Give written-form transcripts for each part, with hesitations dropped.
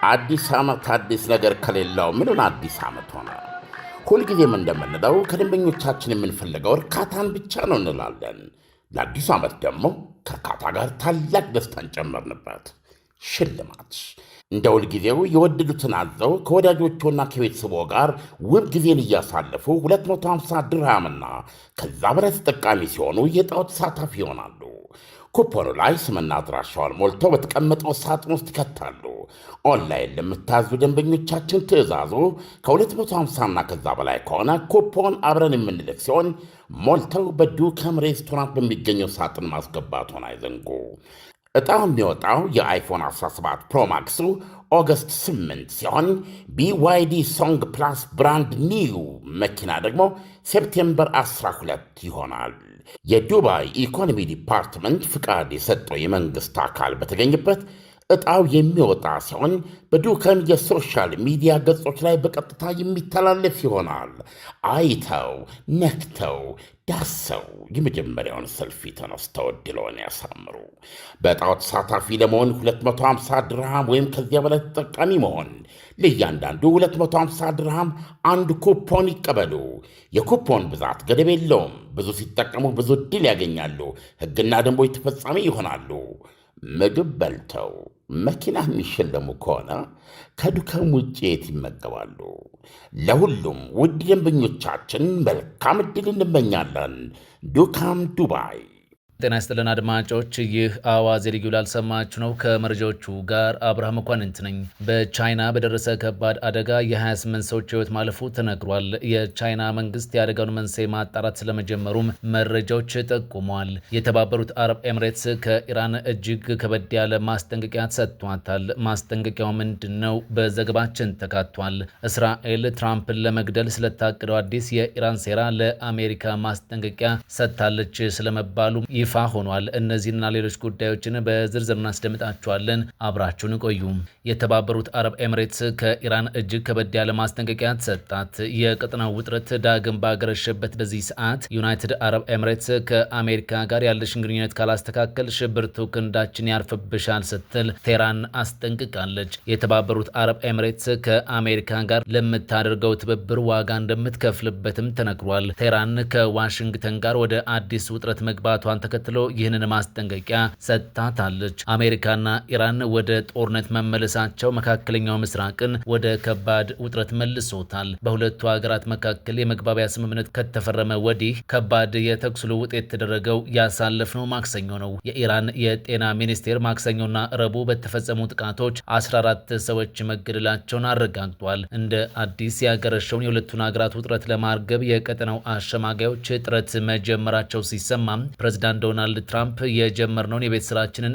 አዲስ ዓመት አዲስ ነገር ከሌለው ምኑን አዲስ ዓመት ሆነ? ሁልጊዜም እንደምንለው ከደንበኞቻችን የምንፈልገው እርካታን ብቻ ነው እንላለን። ለአዲሱ ዓመት ደግሞ ከእርካታ ጋር ታላቅ ደስታን ጨመርንበት። ሽልማት እንደ ሁልጊዜው የወደዱትን አዘው ከወዳጆቹና ከቤተሰቦ ጋር ውብ ጊዜን እያሳለፉ 250 ድርሃምና ከዛ በላይ ተጠቃሚ ሲሆኑ የዕጣው ተሳታፊ ይሆናሉ። ኩፖኑ ላይ ስምና አድራሻውን ሞልተው በተቀመጠው ሳጥን ውስጥ ይከታሉ። ኦንላይን ለምታዙ ደንበኞቻችን ትዕዛዙ ከ250ና ከዛ በላይ ከሆነ ኩፖን አብረን የምንልክ ሲሆን ሞልተው በዱከም ሬስቶራንት በሚገኘው ሳጥን ማስገባቱን አይዘንጉ። ዕጣው የሚወጣው የአይፎን 17 ፕሮማክሱ ኦገስት 8 ሲሆን BYD ሶንግ ፕላስ ብራንድ ኒው መኪና ደግሞ ሴፕቴምበር 12 ይሆናል። የዱባይ ኢኮኖሚ ዲፓርትመንት ፍቃድ የሰጠው የመንግሥት አካል በተገኘበት ዕጣው የሚወጣ ሲሆን በዱከም የሶሻል ሚዲያ ገጾች ላይ በቀጥታ የሚተላለፍ ይሆናል። አይተው ነክተው ዳሰው የመጀመሪያውን ሰልፊ ተነስተው ዕድልዎን ያሳምሩ። በዕጣው ተሳታፊ ለመሆን 250 ድርሃም ወይም ከዚያ በላይ ተጠቃሚ መሆን፣ ለእያንዳንዱ 250 ድርሃም አንድ ኩፖን ይቀበሉ። የኩፖን ብዛት ገደብ የለውም። ብዙ ሲጠቀሙ ብዙ ዕድል ያገኛሉ። ሕግና ደንቦች ተፈጻሚ ይሆናሉ። ምግብ በልተው መኪና የሚሸለሙ ከሆነ ከዱከም ውጭ የት ይመገባሉ? ለሁሉም ውድ ደንበኞቻችን መልካም ዕድል እንመኛለን። ዱካም ዱባይ። ጤና ይስጥልን አድማጮች፣ ይህ አዋዜ ልዩ ላልሰማችሁ ነው። ከመረጃዎቹ ጋር አብርሃም መኳንንት ነኝ። በቻይና በደረሰ ከባድ አደጋ የ28 ሰዎች ሕይወት ማለፉ ተነግሯል። የቻይና መንግስት የአደጋውን መንስኤ ማጣራት ስለመጀመሩም መረጃዎች ጠቁመዋል። የተባበሩት አረብ ኤምሬትስ ከኢራን እጅግ ከበድ ያለ ማስጠንቀቂያ ሰጥቷታል። ማስጠንቀቂያው ምንድን ነው? በዘገባችን ተካቷል። እስራኤል ትራምፕን ለመግደል ስለታቀደው አዲስ የኢራን ሴራ ለአሜሪካ ማስጠንቀቂያ ሰጥታለች ስለመባሉ ይፋ ሆኗል። እነዚህና ሌሎች ጉዳዮችን በዝርዝር እናስደምጣችኋለን። አብራችሁን ቆዩ። የተባበሩት አረብ ኤምሬትስ ከኢራን እጅግ ከበድ ያለ ማስጠንቀቂያ ተሰጣት። የቀጠናው ውጥረት ዳግም ባገረሸበት በዚህ ሰዓት ዩናይትድ አረብ ኤምሬትስ ከአሜሪካ ጋር ያለሽን ግንኙነት ካላስተካከልሽ ብርቱ ክንዳችን ያርፍብሻል ስትል ቴህራን አስጠንቅቃለች። የተባበሩት አረብ ኤምሬትስ ከአሜሪካ ጋር ለምታደርገው ትብብር ዋጋ እንደምትከፍልበትም ተነግሯል። ቴህራን ከዋሽንግተን ጋር ወደ አዲስ ውጥረት መግባቷን ተከትሎ ይህንን ማስጠንቀቂያ ሰጥታታለች። አሜሪካና ኢራን ወደ ጦርነት መመለሳቸው መካከለኛው ምስራቅን ወደ ከባድ ውጥረት መልሶታል። በሁለቱ ሀገራት መካከል የመግባቢያ ስምምነት ከተፈረመ ወዲህ ከባድ የተኩስ ልውውጥ የተደረገው ያሳለፍነው ማክሰኞ ነው። የኢራን የጤና ሚኒስቴር ማክሰኞና ረቡዕ በተፈጸሙ ጥቃቶች 14 ሰዎች መገደላቸውን አረጋግጧል። እንደ አዲስ ያገረሸውን የሁለቱን ሀገራት ውጥረት ለማርገብ የቀጠናው አሸማጋዮች ጥረት መጀመራቸው ሲሰማም ፕሬዝዳንት ዶናልድ ትራምፕ የጀመርነውን የቤት ስራችንን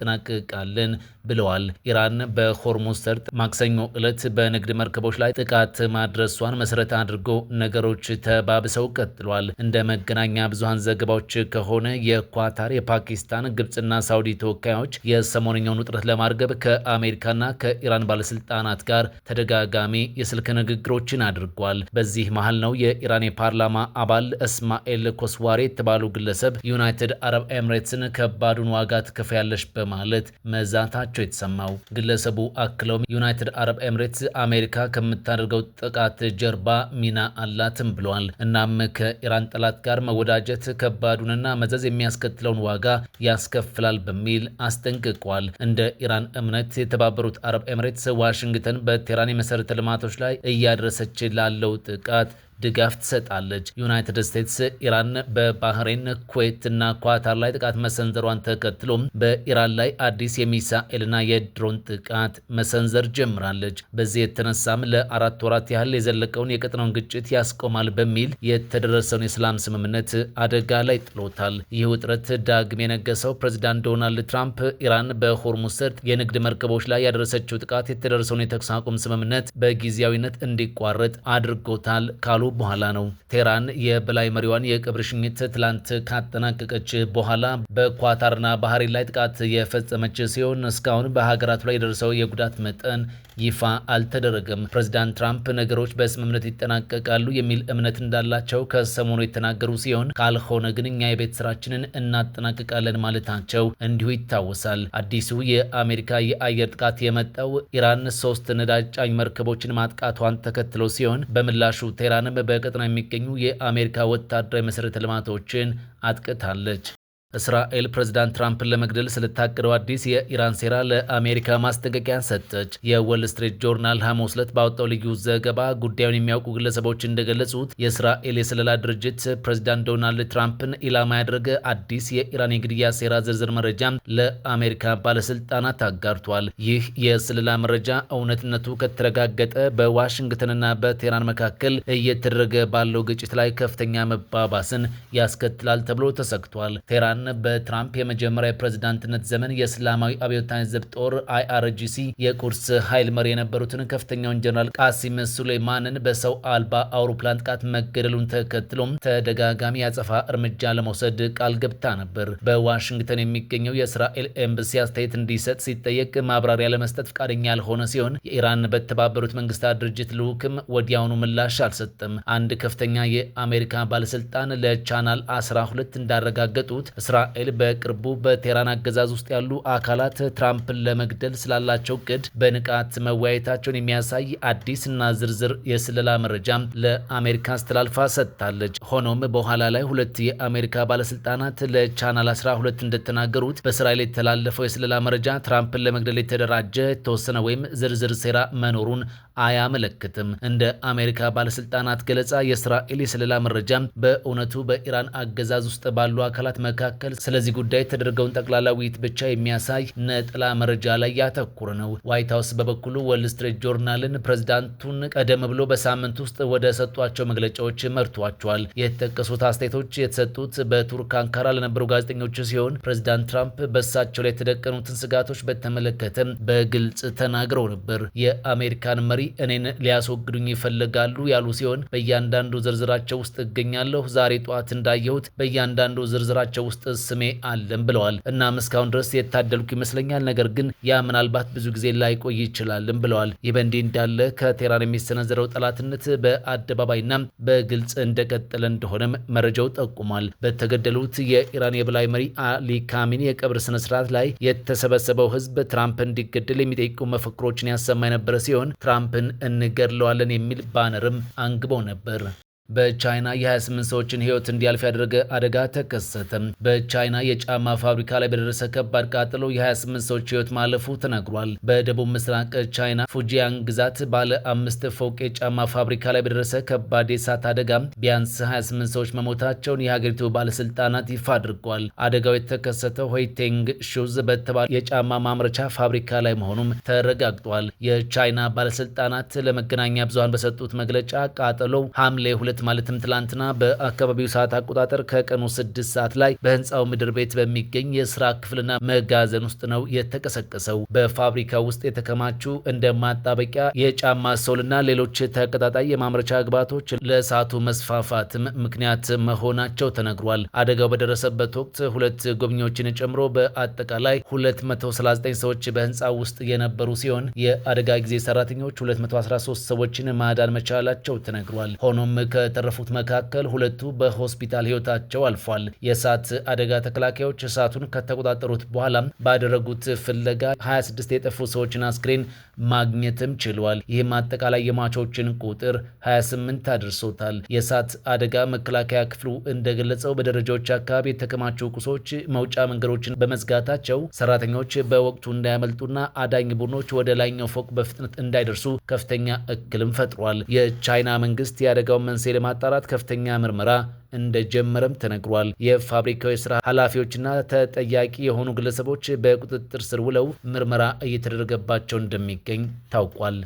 እናጠናቅቃለን ብለዋል። ኢራን በሆርሙዝ ሰርጥ ማክሰኞ ዕለት በንግድ መርከቦች ላይ ጥቃት ማድረሷን መሰረት አድርጎ ነገሮች ተባብሰው ቀጥሏል። እንደ መገናኛ ብዙሃን ዘገባዎች ከሆነ የኳታር፣ የፓኪስታን፣ ግብፅና ሳውዲ ተወካዮች የሰሞነኛውን ውጥረት ለማርገብ ከአሜሪካና ከኢራን ባለስልጣናት ጋር ተደጋጋሚ የስልክ ንግግሮችን አድርጓል። በዚህ መሃል ነው የኢራን የፓርላማ አባል እስማኤል ኮስዋሬ የተባሉ ግለሰብ ዩናይትድ አረብ ኤምሬትስን ከባዱን ዋጋ ትከፍያለሽ በማለት መዛታቸው የተሰማው። ግለሰቡ አክለውም ዩናይትድ አረብ ኤምሬትስ አሜሪካ ከምታደርገው ጥቃት ጀርባ ሚና አላትም ብለዋል። እናም ከኢራን ጠላት ጋር መወዳጀት ከባዱንና መዘዝ የሚያስከትለውን ዋጋ ያስከፍላል በሚል አስጠንቅቋል። እንደ ኢራን እምነት የተባበሩት አረብ ኤምሬትስ ዋሽንግተን በቴህራን የመሰረተ ልማቶች ላይ እያደረሰች ላለው ጥቃት ድጋፍ ትሰጣለች። ዩናይትድ ስቴትስ ኢራን በባህሬን፣ ኩዌት እና ኳታር ላይ ጥቃት መሰንዘሯን ተከትሎ በኢራን ላይ አዲስ የሚሳኤልና የድሮን ጥቃት መሰንዘር ጀምራለች። በዚህ የተነሳም ለ4 ወራት ያህል የዘለቀውን የቀጠናውን ግጭት ያስቆማል በሚል የተደረሰውን የሰላም ስምምነት አደጋ ላይ ጥሎታል። ይህ ውጥረት ዳግም የነገሰው ፕሬዚዳንት ዶናልድ ትራምፕ ኢራን በሆርሙዝ ሰርጥ የንግድ መርከቦች ላይ ያደረሰችው ጥቃት የተደረሰውን የተኩስ አቁም ስምምነት በጊዜያዊነት እንዲቋረጥ አድርጎታል ካሉ በኋላ ነው። ቴህራን የበላይ መሪዋን የቀብር ሽኝት ትላንት ካጠናቀቀች በኋላ በኳታርና ባህሬን ላይ ጥቃት የፈጸመች ሲሆን እስካሁን በሀገራቱ ላይ የደረሰው የጉዳት መጠን ይፋ አልተደረገም። ፕሬዚዳንት ትራምፕ ነገሮች በስምምነት ይጠናቀቃሉ የሚል እምነት እንዳላቸው ከሰሞኑ የተናገሩ ሲሆን ካልሆነ ግን እኛ የቤት ስራችንን እናጠናቅቃለን ማለታቸው እንዲሁ ይታወሳል። አዲሱ የአሜሪካ የአየር ጥቃት የመጣው ኢራን 3 ነዳጅ ጫኝ መርከቦችን ማጥቃቷን ተከትሎ ሲሆን በምላሹ ቴህራንም በቀጠና የሚገኙ የአሜሪካ ወታደራዊ መሰረተ ልማቶችን አጥቅታለች። እስራኤል ፕሬዝዳንት ትራምፕን ለመግደል ስለታቀደው አዲስ የኢራን ሴራ ለአሜሪካ ማስጠንቀቂያ ሰጠች። የወል ስትሪት ጆርናል ሐሙስ ዕለት ባወጣው ልዩ ዘገባ ጉዳዩን የሚያውቁ ግለሰቦች እንደገለጹት የእስራኤል የስለላ ድርጅት ፕሬዝዳንት ዶናልድ ትራምፕን ኢላማ ያደረገ አዲስ የኢራን የግድያ ሴራ ዝርዝር መረጃ ለአሜሪካ ባለስልጣናት አጋርቷል። ይህ የስለላ መረጃ እውነትነቱ ከተረጋገጠ በዋሽንግተንና በቴህራን መካከል እየተደረገ ባለው ግጭት ላይ ከፍተኛ መባባስን ያስከትላል ተብሎ ተሰግቷል። ቴህራን በትራምፕ የመጀመሪያ የፕሬዝዳንትነት ዘመን የእስላማዊ አብዮታዊ ዘብ ጦር IRGC የቁርስ ኃይል መሪ የነበሩትን ከፍተኛውን ጀነራል ቃሲም ሱሌይማንን በሰው አልባ አውሮፕላን ጥቃት መገደሉን ተከትሎም ተደጋጋሚ ያጸፋ እርምጃ ለመውሰድ ቃል ገብታ ነበር። በዋሽንግተን የሚገኘው የእስራኤል ኤምባሲ አስተያየት እንዲሰጥ ሲጠየቅ ማብራሪያ ለመስጠት ፈቃደኛ ያልሆነ ሲሆን የኢራን በተባበሩት መንግስታት ድርጅት ልዑክም ወዲያውኑ ምላሽ አልሰጠም። አንድ ከፍተኛ የአሜሪካ ባለስልጣን ለቻናል 12 እንዳረጋገጡት እስራኤል በቅርቡ በቴህራን አገዛዝ ውስጥ ያሉ አካላት ትራምፕን ለመግደል ስላላቸው እቅድ በንቃት መወያየታቸውን የሚያሳይ አዲስና ዝርዝር የስለላ መረጃ ለአሜሪካ አስተላልፋ ሰጥታለች። ሆኖም በኋላ ላይ ሁለት የአሜሪካ ባለስልጣናት ለቻናል 12 እንደተናገሩት በእስራኤል የተላለፈው የስለላ መረጃ ትራምፕን ለመግደል የተደራጀ የተወሰነ ወይም ዝርዝር ሴራ መኖሩን አያመለክትም። እንደ አሜሪካ ባለስልጣናት ገለጻ የእስራኤል የስለላ መረጃ በእውነቱ በኢራን አገዛዝ ውስጥ ባሉ አካላት መካከል ስለዚህ ጉዳይ የተደረገውን ጠቅላላ ውይይት ብቻ የሚያሳይ ነጠላ መረጃ ላይ ያተኮረ ነው። ዋይት ሀውስ በበኩሉ ወል ስትሪት ጆርናልን ፕሬዝዳንቱን ቀደም ብሎ በሳምንት ውስጥ ወደ ሰጧቸው መግለጫዎች መርቷቸዋል። የተጠቀሱት አስተያየቶች የተሰጡት በቱርክ አንካራ ለነበሩ ጋዜጠኞች ሲሆን ፕሬዝዳንት ትራምፕ በእሳቸው ላይ የተደቀኑትን ስጋቶች በተመለከተ በግልጽ ተናግረው ነበር። የአሜሪካን መሪ እኔን ሊያስወግዱኝ ይፈልጋሉ ያሉ ሲሆን በእያንዳንዱ ዝርዝራቸው ውስጥ እገኛለሁ። ዛሬ ጠዋት እንዳየሁት በእያንዳንዱ ዝርዝራቸው ውስጥ ስሜ አለም ብለዋል። እናም እስካሁን ድረስ የታደልኩ ይመስለኛል፣ ነገር ግን ያ ምናልባት ብዙ ጊዜ ላይቆይ ይችላልም ብለዋል። ይህ በእንዲህ እንዳለ ከቴህራን የሚሰነዘረው ጠላትነት በአደባባይና በግልጽ እንደቀጠለ እንደሆነም መረጃው ጠቁሟል። በተገደሉት የኢራን የበላይ መሪ አሊ ካሚኒ የቀብር ስነስርዓት ላይ የተሰበሰበው ህዝብ ትራምፕ እንዲገደል የሚጠይቁ መፈክሮችን ያሰማ የነበረ ሲሆን ትራምፕን እንገድለዋለን የሚል ባነርም አንግበው ነበር። በቻይና የ28 ሰዎችን ህይወት እንዲያልፍ ያደረገ አደጋ ተከሰተ። በቻይና የጫማ ፋብሪካ ላይ በደረሰ ከባድ ቃጠሎ የ28 ሰዎች ህይወት ማለፉ ተነግሯል። በደቡብ ምስራቅ ቻይና ፉጂያንግ ግዛት ባለ 5 ፎቅ የጫማ ፋብሪካ ላይ በደረሰ ከባድ የእሳት አደጋ ቢያንስ 28 ሰዎች መሞታቸውን የሀገሪቱ ባለስልጣናት ይፋ አድርገዋል። አደጋው የተከሰተው ሆይቴንግ ሹዝ በተባለ የጫማ ማምረቻ ፋብሪካ ላይ መሆኑም ተረጋግጧል። የቻይና ባለስልጣናት ለመገናኛ ብዙሃን በሰጡት መግለጫ ቃጠሎው ሐምሌ 2 ማለትም ትላንትና በአካባቢው ሰዓት አቆጣጠር ከቀኑ 6 ሰዓት ላይ በህንፃው ምድር ቤት በሚገኝ የስራ ክፍልና መጋዘን ውስጥ ነው የተቀሰቀሰው። በፋብሪካው ውስጥ የተከማቹ እንደ ማጣበቂያ፣ የጫማ ሶልና ሌሎች ተቀጣጣይ የማምረቻ ግብዓቶች ለእሳቱ መስፋፋትም ምክንያት መሆናቸው ተነግሯል። አደጋው በደረሰበት ወቅት 2 ጎብኚዎችን ጨምሮ በአጠቃላይ 239 ሰዎች በህንፃው ውስጥ የነበሩ ሲሆን የአደጋ ጊዜ ሰራተኞች 213 ሰዎችን ማዳን መቻላቸው ተነግሯል። ሆኖም ከተረፉት መካከል 2ቱ በሆስፒታል ህይወታቸው አልፏል። የእሳት አደጋ ተከላካዮች እሳቱን ከተቆጣጠሩት በኋላ ባደረጉት ፍለጋ 26 የጠፉ ሰዎችን አስክሬን ማግኘትም ችሏል። ይህም አጠቃላይ የሟቾችን ቁጥር 28 አድርሶታል። የእሳት አደጋ መከላከያ ክፍሉ እንደገለጸው በደረጃዎች አካባቢ የተከማቹ ቁሶች መውጫ መንገዶችን በመዝጋታቸው ሰራተኞች በወቅቱ እንዳያመልጡና አዳኝ ቡድኖች ወደ ላይኛው ፎቅ በፍጥነት እንዳይደርሱ ከፍተኛ እክልም ፈጥሯል። የቻይና መንግስት የአደጋውን መንስኤ ለማጣራት ከፍተኛ ምርመራ እንደጀመረም ተነግሯል። የፋብሪካው የስራ ኃላፊዎችና ተጠያቂ የሆኑ ግለሰቦች በቁጥጥር ስር ውለው ምርመራ እየተደረገባቸው እንደሚገኝ ታውቋል።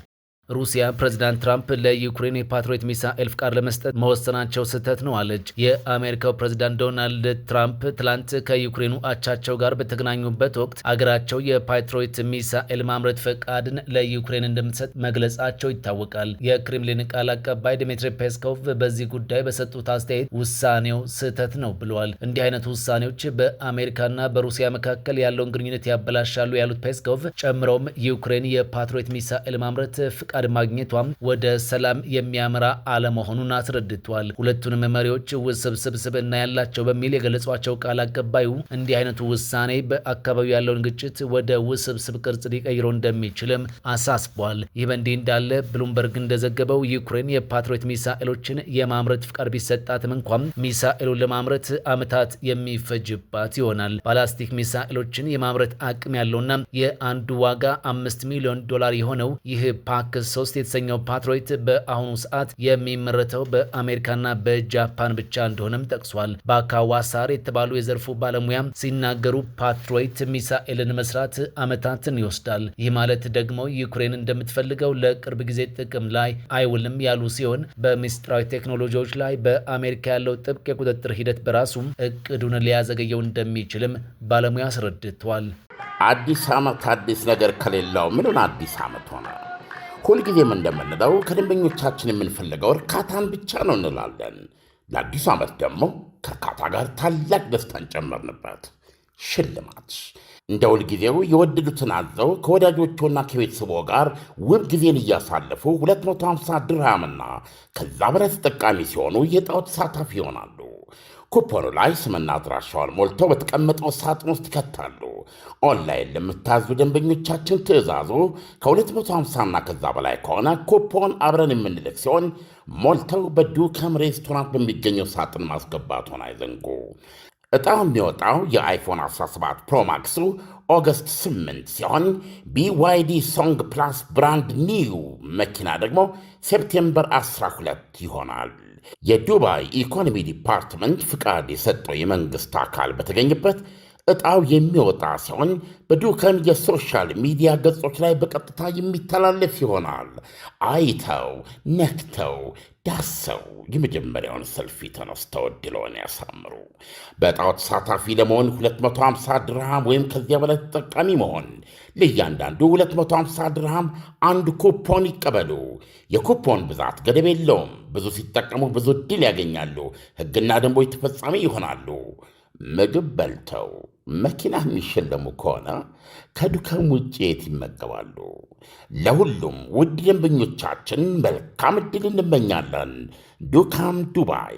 ሩሲያ ፕሬዚዳንት ትራምፕ ለዩክሬን የፓትሪዮት ሚሳኤል ፍቃድ ለመስጠት መወሰናቸው ስህተት ነው አለች። የአሜሪካው ፕሬዚዳንት ዶናልድ ትራምፕ ትላንት ከዩክሬኑ አቻቸው ጋር በተገናኙበት ወቅት አገራቸው የፓትሪዮት ሚሳኤል ማምረት ፈቃድን ለዩክሬን እንደምትሰጥ መግለጻቸው ይታወቃል። የክሬምሊን ቃል አቀባይ ዲሚትሪ ፔስኮቭ በዚህ ጉዳይ በሰጡት አስተያየት ውሳኔው ስህተት ነው ብለዋል። እንዲህ አይነት ውሳኔዎች በአሜሪካና በሩሲያ መካከል ያለውን ግንኙነት ያበላሻሉ ያሉት ፔስኮቭ ጨምረውም ዩክሬን የፓትሪዮት ሚሳኤል ማምረት ፍቃድ ማግኘቷም ወደ ሰላም የሚያመራ አለመሆኑን አስረድቷል። ሁለቱንም መሪዎች ውስብስብ ስብዕና ያላቸው በሚል የገለጿቸው ቃል አቀባዩ እንዲህ አይነቱ ውሳኔ በአካባቢው ያለውን ግጭት ወደ ውስብስብ ቅርጽ ሊቀይረው እንደሚችልም አሳስቧል። ይህ በእንዲህ እንዳለ ብሉምበርግ እንደዘገበው ዩክሬን የፓትሪዮት ሚሳኤሎችን የማምረት ፍቃድ ቢሰጣትም እንኳን ሚሳኤሉን ለማምረት ዓመታት የሚፈጅባት ይሆናል። ባላስቲክ ሚሳኤሎችን የማምረት አቅም ያለውና የአንዱ ዋጋ $5 ሚሊዮን የሆነው ይህ ፓክስ 3 የተሰኘው ፓትሪዮት በአሁኑ ሰዓት የሚመረተው በአሜሪካና በጃፓን ብቻ እንደሆነም ጠቅሷል። ባካዋሳር የተባሉ የዘርፉ ባለሙያ ሲናገሩ ፓትሪዮት ሚሳኤልን መስራት ዓመታትን ይወስዳል። ይህ ማለት ደግሞ ዩክሬን እንደምትፈልገው ለቅርብ ጊዜ ጥቅም ላይ አይውልም ያሉ ሲሆን በምስጢራዊ ቴክኖሎጂዎች ላይ በአሜሪካ ያለው ጥብቅ የቁጥጥር ሂደት በራሱም እቅዱን ሊያዘገየው እንደሚችልም ባለሙያ አስረድቷል። አዲስ ዓመት አዲስ ነገር ከሌለው ምኑን አዲስ ዓመት ሆነ? ሁልጊዜም እንደምንለው ከደንበኞቻችን የምንፈልገው እርካታን ብቻ ነው እንላለን። ለአዲሱ ዓመት ደግሞ ከእርካታ ጋር ታላቅ ደስታን ጨመርንበት። ሽልማት እንደ ሁልጊዜው የወደዱትን አዘው ከወዳጆቹና ከቤተሰቦ ጋር ውብ ጊዜን እያሳለፉ 250 ድርሃምና ከዛ በላይ ተጠቃሚ ሲሆኑ የዕጣው ተሳታፊ ይሆናሉ። ኩፖኑ ላይ ስምና አድራሻውን ሞልተው በተቀመጠው ሳጥን ውስጥ ይከታሉ። ኦንላይን ለምታዙ ደንበኞቻችን ትዕዛዙ ከ250ና ከዛ በላይ ከሆነ ኩፖን አብረን የምንልክ ሲሆን ሞልተው በዱከም ሬስቶራንት በሚገኘው ሳጥን ማስገባቱን አይዘንጉ። ዕጣው የሚወጣው የአይፎን 17 ፕሮማክሱ ኦገስት 8 ሲሆን BYD ሶንግ ፕላስ ብራንድ ኒው መኪና ደግሞ ሴፕቴምበር 12 ይሆናል። የዱባይ ኢኮኖሚ ዲፓርትመንት ፍቃድ የሰጠው የመንግሥት አካል በተገኘበት ዕጣው የሚወጣ ሲሆን በዱከም የሶሻል ሚዲያ ገጾች ላይ በቀጥታ የሚተላለፍ ይሆናል። አይተው ነክተው ዳሰው የመጀመሪያውን ሰልፊ ተነስተው ዕድልዎን ያሳምሩ። በዕጣው ተሳታፊ ለመሆን 250 ድርሃም ወይም ከዚያ በላይ ተጠቃሚ መሆን፣ ለእያንዳንዱ 250 ድርሃም አንድ ኩፖን ይቀበሉ። የኩፖን ብዛት ገደብ የለውም። ብዙ ሲጠቀሙ ብዙ ዕድል ያገኛሉ። ሕግና ደንቦች ተፈጻሚ ይሆናሉ። ምግብ በልተው መኪና የሚሸለሙ ከሆነ ከዱከም ውጭ የት ይመገባሉ? ለሁሉም ውድ ደንበኞቻችን መልካም ዕድል እንመኛለን። ዱካም ዱባይ